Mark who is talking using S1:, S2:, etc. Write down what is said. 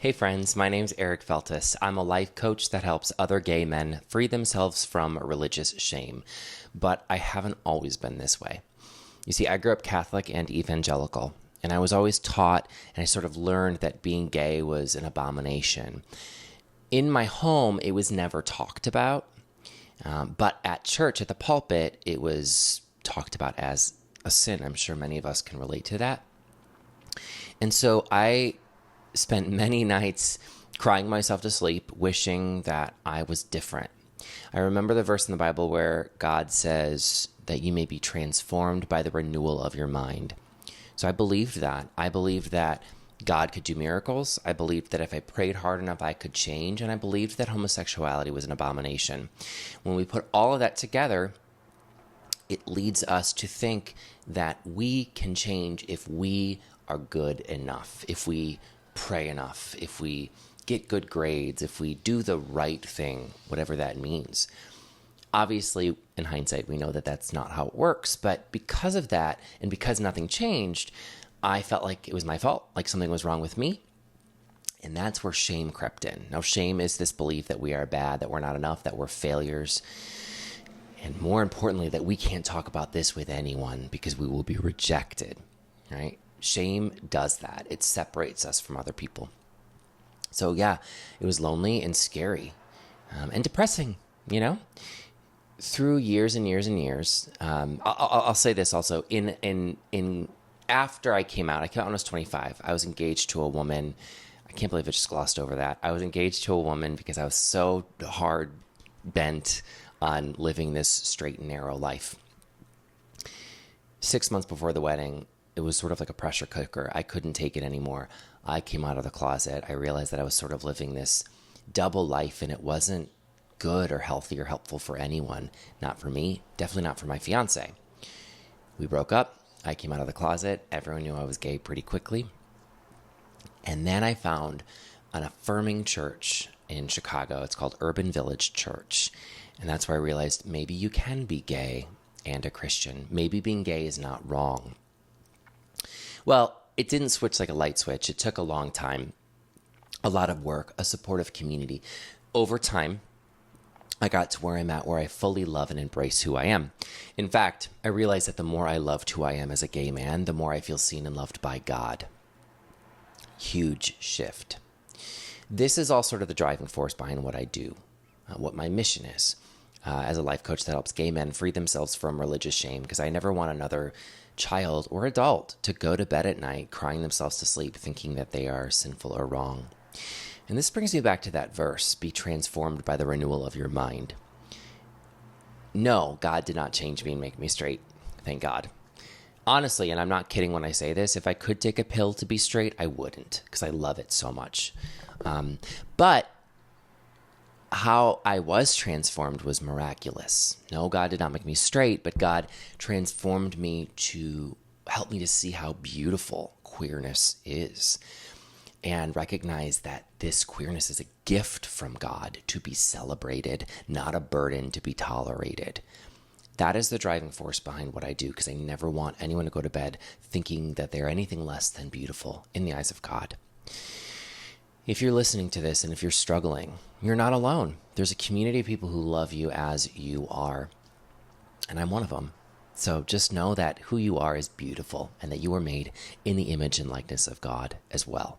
S1: Hey friends, my name's Eric Feltus. I'm a life coach that helps other gay men free themselves from religious shame. But I haven't always been this way. You see, I grew up Catholic and evangelical, and I was always taught and I sort of learned that being gay was an abomination. In my home, it was never talked about, but at church, at the pulpit, it was talked about as a sin. I'm sure many of us can relate to that. And so I spent many nights crying myself to sleep, wishing that I was different. I remember the verse in the Bible where God says that you may be transformed by the renewal of your mind. So I believed that. I believed that God could do miracles. I believed that if I prayed hard enough, I could change. And I believed that homosexuality was an abomination. When we put all of that together, it leads us to think that we can change if we are good enough, if we pray enough, if we get good grades, if we do the right thing, whatever that means. Obviously, in hindsight, we know that that's not how it works. But because of that, and because nothing changed, I felt like it was my fault, like something was wrong with me. And that's where shame crept in. Now, shame is this belief that we are bad, that we're not enough, that we're failures. And more importantly, that we can't talk about this with anyone because we will be rejected, right? Shame does that. It separates us from other people. So yeah, it was lonely and scary and depressing, you know? Through years and years and years, I'll say this also, after I came out when I was 25, I was engaged to a woman. I can't believe I just glossed over that. I was engaged to a woman because I was so hard bent on living this straight and narrow life. 6 months before the wedding, it was sort of like a pressure cooker. I couldn't take it anymore. I came out of the closet. I realized that I was sort of living this double life, and it wasn't good or healthy or helpful for anyone. Not for me, definitely not for my fiance. We broke up. I came out of the closet. Everyone knew I was gay pretty quickly. And then I found an affirming church in Chicago. It's called Urban Village Church. And that's where I realized maybe you can be gay and a Christian. Maybe being gay is not wrong. Well, it didn't switch like a light switch. It took a long time, a lot of work, a supportive community. Over time, I got to where I'm at, where I fully love and embrace who I am. In fact, I realized that the more I loved who I am as a gay man, the more I feel seen and loved by God. Huge shift. This is all sort of the driving force behind what I do, what my mission is as a life coach that helps gay men free themselves from religious shame, because I never want another child or adult to go to bed at night crying themselves to sleep thinking that they are sinful or wrong. And this brings me back to that verse, be transformed by the renewal of your mind. No, God did not change me and make me straight. Thank God. Honestly, and I'm not kidding when I say this, if I could take a pill to be straight, I wouldn't, because I love it so much. But how I was transformed was miraculous. No, God did not make me straight, but God transformed me to help me to see how beautiful queerness is and recognize that this queerness is a gift from God to be celebrated, not a burden to be tolerated. That is the driving force behind what I do, because I never want anyone to go to bed thinking that they're anything less than beautiful in the eyes of God. If you're listening to this and if you're struggling, you're not alone. There's a community of people who love you as you are, and I'm one of them. So just know that who you are is beautiful and that you were made in the image and likeness of God as well.